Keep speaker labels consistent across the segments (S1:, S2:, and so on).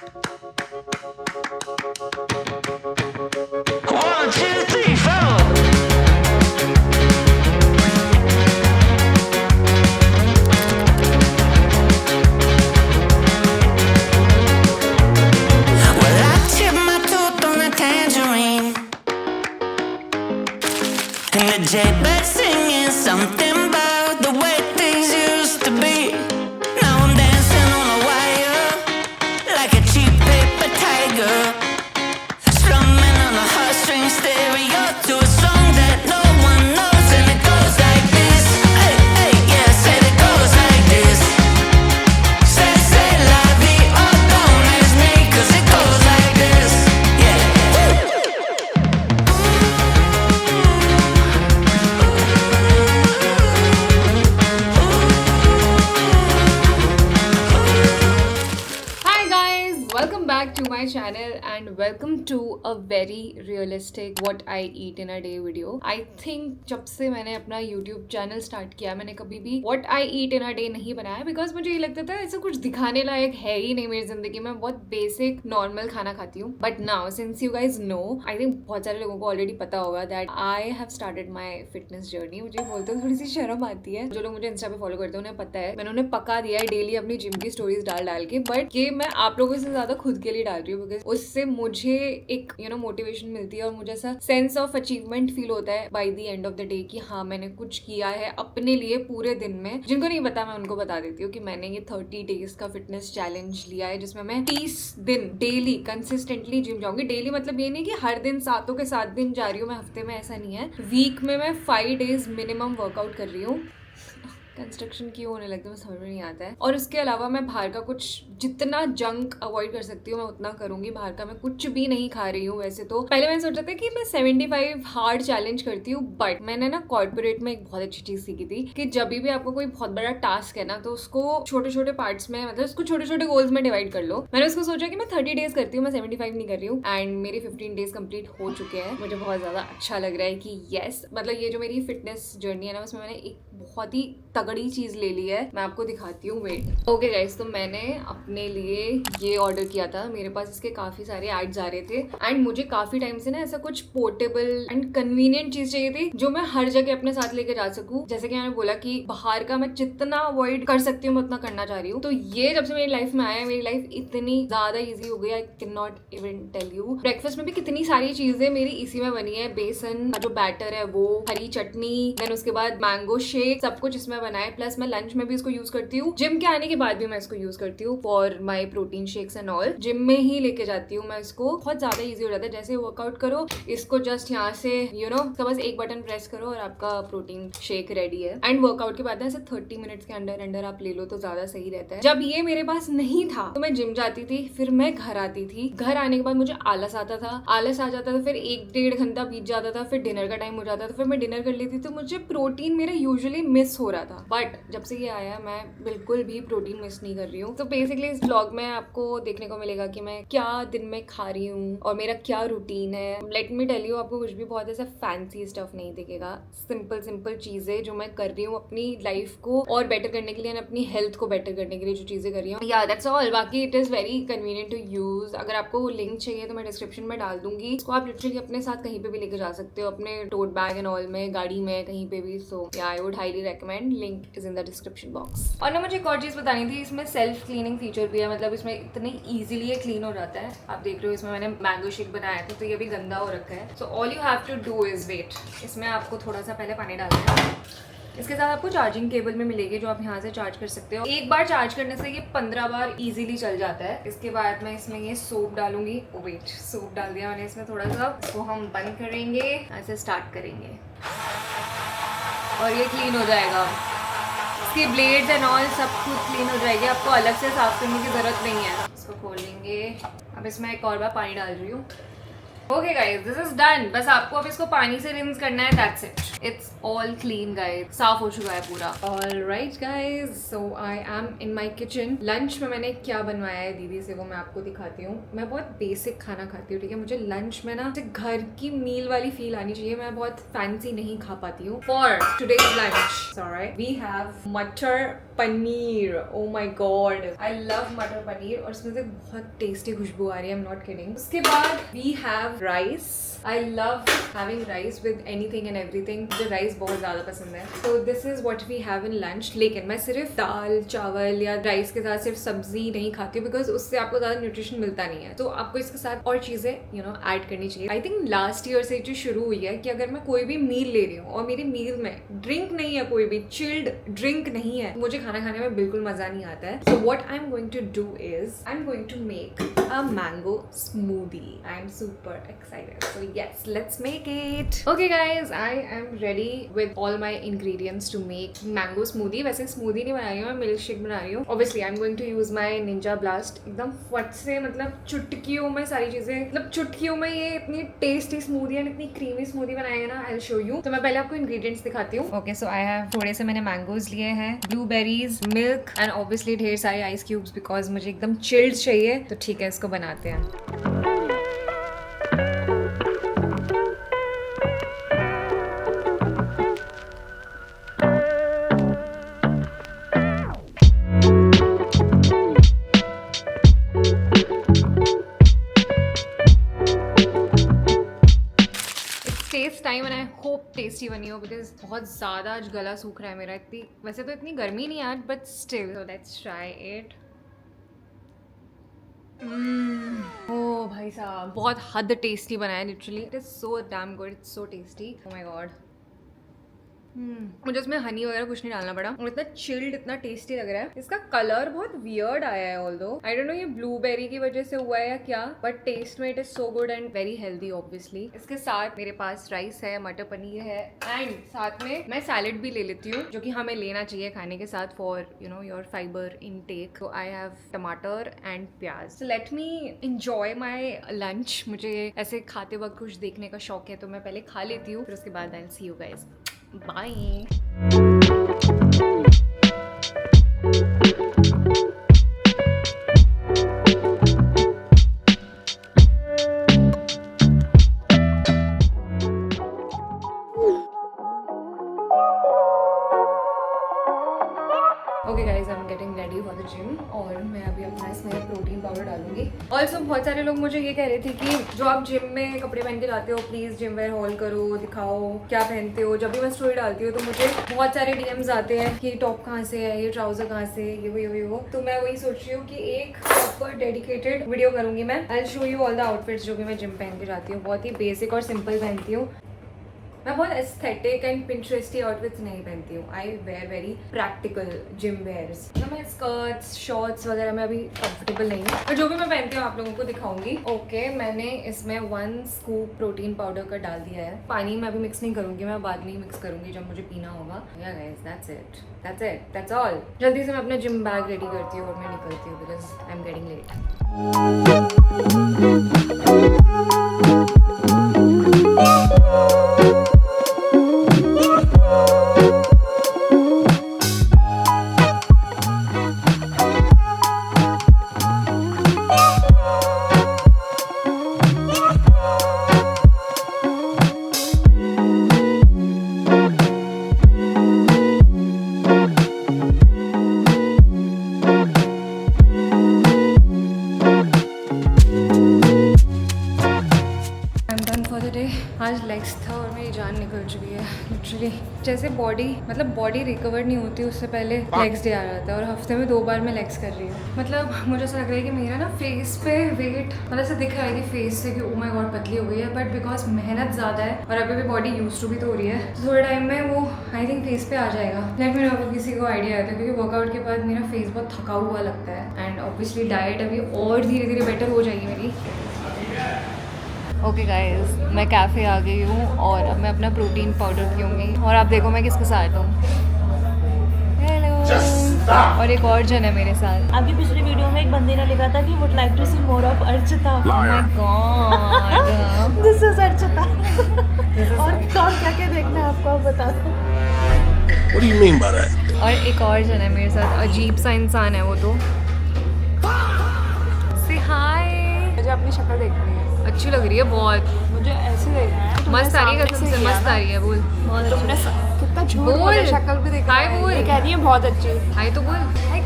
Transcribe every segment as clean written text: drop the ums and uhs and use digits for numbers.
S1: One, two, three, four. Well, I chipped my tooth on a tangerine, and the jaybird singing something about the way things used to be. Now I'm dancing on a wire like a cheap paper tiger, strumming on a heartstring stereo to a song that no one knows, and it goes like this. Hey, hey, yeah, said it goes like this. Say la vie, oh, don't ask me, 'cause it goes like this. Yeah.
S2: Hi guys, welcome back to my channel and welcome to a very realistic what I eat in a day video. I think जब से मैंने अपना YouTube channel start किया मैंने कभी भी what I eat in a day नहीं बनाया बिकॉज मुझे ये लगता था ऐसा कुछ दिखाने लायक है ही नहीं मेरी जिंदगी में. बहुत बेसिक नॉर्मल खाना खाती हूँ. But now since you guys know, I think बहुत सारे लोगों को ऑलरेडी पता होगा that I have started my fitness journey. मुझे बोलते हुए थोड़ी सी शर्म आती है. जो लोग मुझे इंस्टा पे फॉलो करते हैं उन्हें पता है मैंने उन्हें पका दिया है डेली अपनी जिम की स्टोरीज डाल डाल के. बट ये मैं आप लोगों से ज्यादा खुद के लिए डाल रही हूँ बिकॉज उससे मुझे एक मोटिवेशन मिलती है और मुझे ऐसा सेंस ऑफ अचीवमेंट फील होता है by the end of the day कि हाँ मैंने कुछ किया है अपने लिए पूरे दिन में. जिनको नहीं पता मैं उनको बता देती हूँ कि मैंने ये 30 डेज का फिटनेस चैलेंज लिया है जिसमें मैं 30 दिन डेली कंसिस्टेंटली जिम जाऊंगी. डेली मतलब ये नहीं कि हर दिन 7 दिन जा रही हूँ मैं हफ्ते में, ऐसा नहीं है. वीक में मैं 5 डेज मिनिमम वर्कआउट कर रही हूँ. कंस्ट्रक्शन क्यों होने लगता है मैं समझ में नहीं आता है. और उसके अलावा मैं बाहर का कुछ जितना जंक अवॉइड कर सकती हूँ मैं उतना करूंगी. बाहर का मैं कुछ भी नहीं खा रही हूँ. वैसे तो पहले मैंने सोचा था कि मैं 75 हार्ड चैलेंज करती हूँ बट मैंने ना कॉर्पोरेट में एक बहुत अच्छी चीज सीखी थी कि जब भी आपको कोई बहुत बड़ा टास्क है ना तो उसको छोटे छोटे पार्ट्स में मतलब उसको छोटे छोटे गोल्स में डिवाइड कर लो. मैंने उसको सोचा कि मैं 30 डेज करती हूँ, मैं 75 नहीं कर रही हूँ. एंड मेरे 15 डेज कंप्लीट हो चुके हैं. मुझे बहुत ज्यादा अच्छा लग रहा है कि येस मतलब ये जो मेरी फिटनेस जर्नी है ना उसमें मैंने एक बहुत ही तगड़ी चीज ले ली है. मैं आपको दिखाती हूँ. वेट. ओके गाइस, तो मैंने अपने लिए ये ऑर्डर किया था. मेरे पास इसके काफी सारे एड्स आ रहे थे एंड मुझे काफी टाइम से ना ऐसा कुछ पोर्टेबल एंड कन्वीनियंट चीज चाहिए थी जो मैं हर जगह अपने साथ लेके जा सकूं. जैसे कि मैंने बोला कि बाहर का मैं जितना अवॉइड कर सकती हूँ मैं उतना करना चाह रही हूँ. तो ये जब से मेरी लाइफ में आया है मेरी लाइफ इतनी ज्यादा ईजी हो गई I can not even tell you. Breakfast में भी कितनी सारी चीजें मेरी इसी में बनी है. बेसन का जो बैटर है वो, हरी चटनी, देन उसके बाद मैंगो शेक, सब कुछ इसमें बना है. प्लस मैं लंच में भी इसको यूज करती हूँ. जिम के आने के बाद भी मैं इसको यूज करती हूँ for my protein shakes and all. Gym में ही लेके जाती हूँ मैं इसको. बहुत ज्यादा इजी हो जाता है. जैसे वर्कआउट करो इसको जस्ट यहाँ से बस एक बटन प्रेस करो और आपका प्रोटीन शेक रेडी है. एंड वर्कआउट के बाद ऐसे 30 मिनट्स के अंदर आप ले लो तो ज्यादा सही रहता है. जब ये मेरे पास नहीं था तो मैं जिम जाती थी, फिर मैं घर आती थी. घर आने के बाद मुझे आलस आता था. आलस आ जाता था, फिर 1-1.5 घंटा बीत जाता था, फिर डिनर का टाइम हो जाता था, फिर मैं डिनर कर लेती तो मुझे प्रोटीन मेरा यूजुअली मिस हो रहा था. बट जब से ये आया मैं बिल्कुल भी प्रोटीन मिस नहीं कर रही हूँ. तो बेसिकली इस ब्लॉग में आपको देखने को मिलेगा कि मैं क्या दिन में खा रही हूँ और मेरा क्या रूटीन है. लेट मी टेल यू, आपको कुछ भी बहुत ऐसा फैंसी स्टफ नहीं दिखेगा. सिंपल चीजें जो मैं कर रही हूँ अपनी लाइफ को और बेटर करने के लिए, अपनी हेल्थ को बेटर करने के लिए जो चीजें कर रही हूँ. या दैट्स ऑल. बाकी it is very convenient to use. अगर आपको लिंक चाहिए तो मैं डिस्क्रिप्शन में डाल दूंगी. इसको आप लिटरली अपने साथ कहीं पे भी लेके जा सकते हो, अपने टोट बैग एंड ऑल में, गाड़ी में, कहीं पे भी. सो या I would highly recommend. Link is in the description box. और ना मुझे एक और चीज बतानी थी, इसमें सेल्फ क्लीनिंग फीचर भी है. मतलब इसमें इतने इजीली ये क्लीन हो जाता है. आप देख रहे हो इसमें मैंने मैंगो शेक बनाया था तो ये भी गंदा हो रखा है. So all you have to do is wait. इसमें आपको थोड़ा सा पहले पानी डालना है. इसके साथ आपको चार्जिंग केबल में मिलेगी जो आप यहाँ से चार्ज कर सकते हो. एक बार चार्ज करने से ये 15 बार इजीली चल जाता है. इसके बाद मैं इसमें ये सोप डालूंगी. ओ वेट, सोप डाल दिया मैंने इसमें थोड़ा सा. इसको हम बंद करेंगे, ऐसे स्टार्ट करेंगे और ये क्लीन हो जाएगा. इसकी ब्लेड्स एंड ऑल सब कुछ क्लीन हो जाएगी. आपको अलग से साफ करने की जरूरत नहीं है. इसको खोल लेंगे. अब इसमें एक और बार पानी डाल रही हूँ. Okay guys, this is done. बस आपको अब इसको पानी से रिंस करना है. That's it. It's all clean guys. साफ हो चुका है पूरा. Alright guys, so I am in my kitchen. Lunch में मैंने क्या बनवाया है दीदी से वो मैं आपको दिखाती हूँ. मैं बहुत बेसिक खाना खाती हूँ, ठीक है. मुझे लंच में ना घर की मील वाली फील आनी चाहिए. मैं बहुत फैंसी नहीं खा पाती हूँ. For today's lunch, alright, we have matar paneer, oh my god, I love matar paneer और इसमें से बहुत टेस्टी खुशबू आ रही है, आई एम नॉट किडिंग। उसके बाद we have rice. I love having rice with anything and everything, मुझे राइस बहुत ज़्यादा पसंद है। तो this is what we have in lunch. लेकिन मैं सिर्फ दाल चावल या राइस के साथ सिर्फ सब्जी नहीं खाती हूँ, बिकॉज उससे आपको ज़्यादा न्यूट्रिशन मिलता नहीं है। तो आपको इसके साथ और चीज़ें ऐड करनी चाहिए। आई थिंक लास्ट ईयर से जो शुरू हुई है कि अगर मैं कोई भी मील ले रही हूँ और मेरी मील में ड्रिंक नहीं है, कोई भी चिल्ड ड्रिंक नहीं है, मुझे खाना खाने में बिल्कुल मजा नहीं आता है। So what I am going to do is I am going to make a mango smoothie. I am super excited, so yes, let's make it. Okay guys, I am ready with all my ingredients to make mango smoothie. वैसे smoothie नहीं बना रही हूँ, मैं milk shake बना रही हूँ। Obviously I am going to use my Ninja blast. एकदम फट से, मतलब चुटकियों में सारी चीजें, मतलब चुटकियों में ये इतनी टेस्टी स्मूदी एंड इतनी क्रीमी स्मूदी बनाएगा ना। आई विल शो यू। तो मैं पहले आपको इंग्रेडिएंट्स दिखाती हूँ। ओके, सो आई हैव थोड़े से मैंने मैंगोज लिए हैं, ब्लूबेरीज, मिल्क एंड ऑब्वियसली ढेर सारे आइस क्यूब्स, बिकॉज मुझे एकदम चिल्ड चाहिए। तो ठीक है, इसको बनाते हैं। Time and I hope tasty बनी हो, बिकॉज बहुत ज़्यादा आज गला सूख रहा है मेरा। इतनी, वैसे तो इतनी गर्मी नहीं आज, but still. So let's try it. ओ भाई साहब, बहुत हद टेस्टी बना है literally. It is so damn good, it's so tasty. Oh my god. मुझे उसमें हनी वगैरह कुछ नहीं डालना पड़ा और इतना चिल्ड, इतना टेस्टी लग रहा है। इसका कलर बहुत वियर्ड आया है, ऑल्दो आई डोंट नो ये ब्लूबेरी की वजह से हुआ है या क्या, बट टेस्ट में it is so good and very healthy obviously. इसके साथ मेरे पास राइस है, मटर पनीर है एंड साथ में मैं सैलेड भी ले लेती हूँ, जो कि हमें लेना चाहिए खाने के साथ for your fibre intake. So I have टमाटर एंड प्याज। So let me enjoy my lunch. मुझे ऐसे खाते वक्त कुछ देखने का शौक है, तो मैं पहले खा लेती हूँ, फिर उसके बाद I will see you guys. Bye. Okay guys, I am getting ready for the gym और मैं अभी अपना इसमें प्रोटीन पाउडर डालूंगी। ऑल्सो बहुत सारे लोग मुझे ये कह रहे थे कि जो आप जिम में कपड़े पहन के जाते हो, प्लीज़ जिम वेयर हॉल करो, दिखाओ क्या पहनते हो। जब भी मैं स्टोरी डालती हूँ तो मुझे बहुत सारे डीएम्स आते हैं कि टॉप कहाँ से है, ये ट्राउजर कहाँ से, ये वो। तो मैं वही सोच रही हूँ कि एक प्रॉपर डेडिकेटेड वीडियो करूँगी मैं। आई will show you all the outfits जो भी मैं जिम पहन के जाती हूँ। बहुत ही बेसिक और सिंपल पहनती हूँ मैं, बहुत एस्थेटिक एंड पिंटरेस्टी आउटफिट्स नहीं पहनती हूँ। I wear very practical gym wears. तो मैं स्कर्ट्स शॉर्ट्स वगैरह में अभी कंफर्टेबल नहीं हूँ, पर जो भी मैं पहनती हूँ आप लोगों को दिखाऊंगी। ओके, मैंने इसमें 1 स्कूप प्रोटीन पाउडर का डाल दिया है। पानी में अभी मिक्स नहीं करूँगी, मैं बाद में ही मिक्स करूँगी जब मुझे पीना होगा। या गाइस, दैट्स ऑल। जल्दी से मैं अपना जिम बैग रेडी करती हूँ और मैं निकलती हूँ, because I am getting late. आज लेग्स था और मेरी जान निकल चुकी है लिटरली। जैसे बॉडी रिकवर नहीं होती उससे पहले लेग्स डे आ जाता है और हफ्ते में 2 बार मैं लेग्स कर रही हूँ। मतलब मुझे ऐसा लग रहा है कि मेरा ना फेस पे वेट, मतलब ऐसा दिख रहा है कि फेस से कि ओ माय गॉड पतली हो गई है, बट बिकॉज मेहनत ज़्यादा है और अभी भी बॉडी यूज टू भी तो हो रही है, तो थोड़े टाइम में वो आई थिंक फेस पे आ जाएगा। लेट मी नो अगर किसी को आइडिया आता है, क्योंकि वर्कआउट के बाद मेरा फेस बहुत थका हुआ लगता है एंड ऑब्वियसली डाइट अभी और धीरे धीरे बेटर हो जाएगी मेरी। ओके गाइस, मैं कैफ़े आ गई हूँ और अब मैं अपना प्रोटीन पाउडर पीऊँगी और आप देखो मैं किसके साथ हूँ। हेलो। और एक और जन है मेरे साथ।
S3: आपकी पिछली वीडियो में एक बंदे ने लिखा था कि would like to see more of Archita.
S2: Oh my God.
S3: This is Archita. और क्या क्या देखना है आपको, आप बता दो।
S4: What do you mean by that?
S2: और एक और जन है मेरे साथ, अजीब सा इंसान है वो तो। Say hi.
S3: मुझे अपनी शक्ल देखनी है।
S2: अच्छी लग रही है बहुत,
S3: मुझे ऐसे देखना है। तुमने
S2: मस्त आ रही है,
S3: सामने
S2: कसम
S3: से
S2: से
S3: किया
S2: मस्त
S3: ना।
S2: आ रही है। बोल
S3: तुमने कितना झूठ
S2: बोल।
S3: बोला, शक्ल भी देखना
S2: हाय
S3: है।
S2: बोल।
S3: ये कह रही है बहुत अच्छी।
S2: हाय तो बोल।
S3: हाय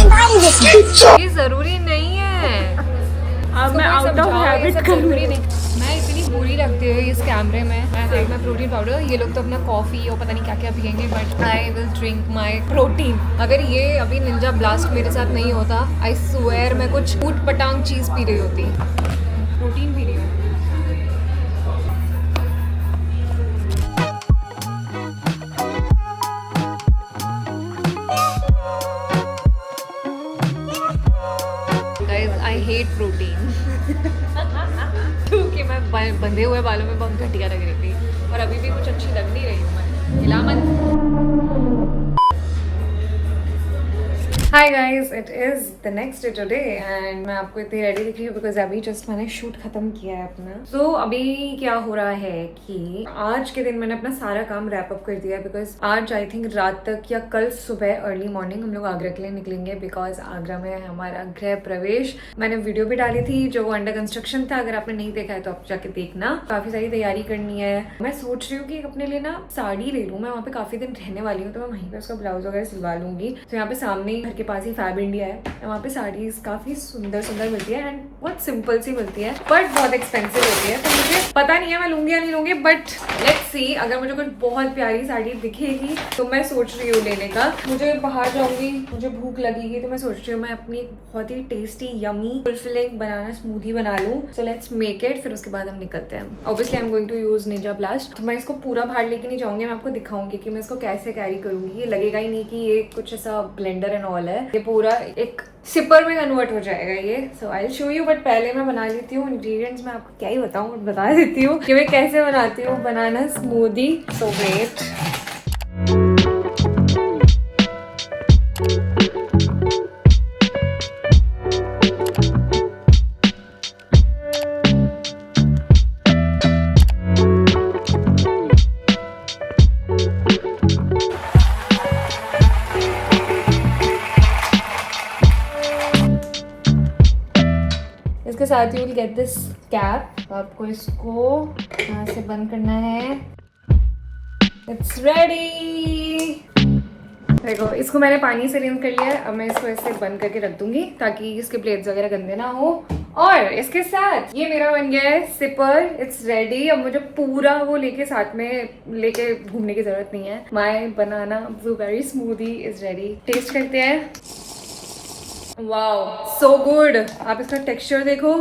S3: गाइस,
S2: ये जरूरी नहीं है।
S3: अब मैं
S2: इसको कोई
S3: आउट ऑफ
S2: समझाओ, ये
S3: हैबिट
S2: सब
S3: कर
S2: जरूरी नहीं। मैं इतनी बुरी लगती है इस कैमरे में। मैं प्रोटीन पाउडर, ये लोग तो अपना कॉफी और पता नहीं क्या क्या पियेंगे, but I will drink my protein. अगर ये अभी निंजा ब्लास्ट मेरे साथ नहीं होता, आई स्वेयर मैं कुछ ऊट पटांग चीज पी रही होती। प्रोटीन पी रही हूँ। आई हेट प्रोटीन क्योंकि मैं बंधे हुए बालों में बहुत घटिया लग रही थी और अभी भी कुछ अच्छी लग नहीं रही हूँ मैं। हिला मत। Hi guys, it is the next day today and मैं आपको इतनी रेडी दिख रही हूँ बिकॉज अभी जस्ट मैंने शूट खत्म किया है अपना। तो अभी क्या हो रहा है कि आज के दिन मैंने अपना सारा काम रैप अप कर दिया है बिकॉज आज आई थिंक रात तक या कल सुबह अर्ली मॉर्निंग हम लोग आगरा के लिए निकलेंगे बिकॉज आगरा में है हमारा गृह प्रवेश। मैंने वीडियो भी डाली थी जो अंडर कंस्ट्रक्शन था, अगर आपने नहीं देखा है तो आप जाके देखना। काफी सारी तैयारी करनी है। मैं सोच रही हूँ कि अपने लिए ना साड़ी ले लूँ, मैं वहाँ पे काफी दिन रहने वाली हूँ तो मैं वहीं पे उसका ब्लाउज वगैरह सिलवा लूंगी। तो यहाँ पे सामने ही घर के पास ही फैब इंडिया है, वहाँ पे साड़ीज काफी सुंदर सुंदर मिलती है एंड बहुत सिंपल सी मिलती है बट बहुत एक्सपेंसिव होती है। तो मुझे पता नहीं है मैं लूंगी या नहीं लूंगी, बट लेट्स सी। अगर मुझे कुछ बहुत प्यारी साड़ी दिखेगी तो मैं सोच रही हूँ लेने का। मुझे बाहर जाऊंगी, मुझे भूख लगेगी तो मैं सोच रही हूँ मैं अपनी एक बहुत ही tasty yummy fulfilling banana smoothie बना लूँ। सो लेट्स मेक इट, फिर उसके बाद हम निकलते हैं। Obviously I am going to use ninja blast. तो मैं इसको पूरा बाहर लेके नहीं जाऊंगी, मैं आपको दिखाऊंगी कि मैं इसको कैसे कैरी करूंगी। ये लगेगा ही नहीं कि ये कुछ ऐसा ब्लेंडर एंड ऑल है, ये पूरा एक सिपर में कन्वर्ट हो जाएगा ये। So I will show you, but पहले मैं बना लेती हूँ इंग्रेडिएंट्स। मैं आपको क्या ही बताऊँ, बता देती हूँ कि मैं कैसे बनाती हूँ बनाना स्मूदी। सो वेट, इसके साथ you will get this cap. आपको इसको यहाँ से बंद करना है। It's ready. देखो, इसको मैंने पानी से रिंस कर लिया है। अब मैं इसको ऐसे बंद करके रख दूंगी ताकि इसके प्लेट्स वगैरह गंदे ना हो। और इसके साथ ये मेरा बन गया है सिपर। It's ready. अब मुझे पूरा वो लेके साथ में लेके घूमने की जरूरत नहीं है। My banana blueberry smoothie is ready. Taste करते हैं। Wow, so good. आप इसका टेक्सचर देखो।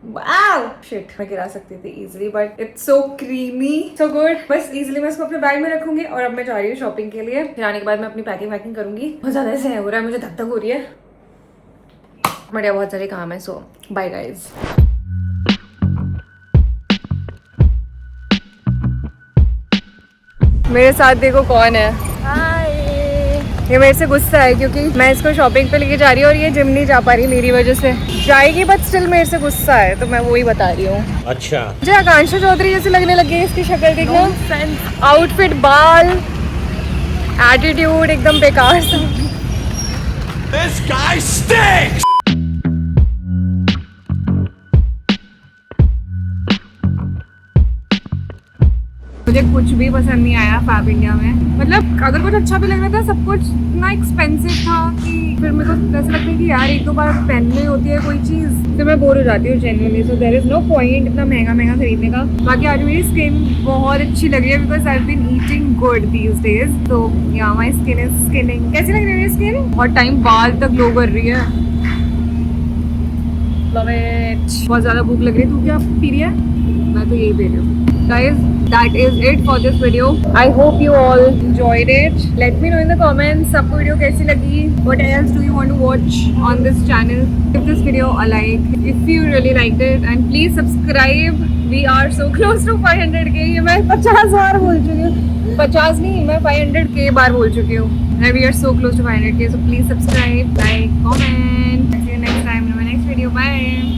S2: वाओ शिट, मैं गिरा सकती थी easily but it's so creamy, so good. बस इजीली मैं इसको अपने बैग में रखूंगी और अब मैं जा रही हूँ शॉपिंग के लिए। फिर आने के बाद मैं अपनी पैकिंग वैकिंग करूंगी। बहुत ज्यादा ऐसे हो रहा है, मुझे धक धक हो रही है। बढ़िया, बहुत सारे काम है। सो बाय गाइज। मेरे साथ देखो कौन है। ये मेरे से गुस्सा है क्योंकि मैं इसको शॉपिंग पे लेके जा रही हूँ और ये जिम नहीं जा पा रही मेरी वजह से। जाएगी बट स्टिल मेरे से गुस्सा है, तो मैं वही बता रही हूँ।
S4: अच्छा,
S2: मुझे आकांक्षा चौधरी जैसे लगने लगी है इसकी शक्ल। देखो, आउटफिट, बाल, एटीट्यूड एकदम बेकार सा।
S4: this guy stinks.
S2: मुझे कुछ भी पसंद नहीं आया फैब इंडिया में। मतलब अगर कुछ अच्छा भी लग रहा था, सब कुछ इतना एक्सपेंसिव था कि फिर मेरे को ऐसा लगता है कि यार एक दो बार पहननी होती है कोई चीज़ फिर मैं बोर हो जाती हूँ genuinely. So there is no point इतना महंगा महंगा खरीदने का। बाकी आज मेरी स्किन बहुत अच्छी लग रही है because I have been eating good these days. तो या माई स्किन इज स्किनिंग। कैसी लग रही है स्किन? बहुत टाइम बाद तक ग्लो कर रही है। Love it. बहुत ज़्यादा भूख लग रही है। तू क्या पी रही है? मैं तो यही पी रही हूँ। Guys, that is it for this video. I hope you all enjoyed it. Let me know in the comments आपको वीडियो कैसी लगी. What else do you want to watch on this channel? Give this video a like if you really liked it and please subscribe. We are so close to 500k. ये मैं 50 बार बोल चुकी हूँ. 50 नहीं, मैं 500k बार बोल चुकी हूँ. And we are so close to 500k. So please subscribe, like, comment. See you next time in my next video. Bye.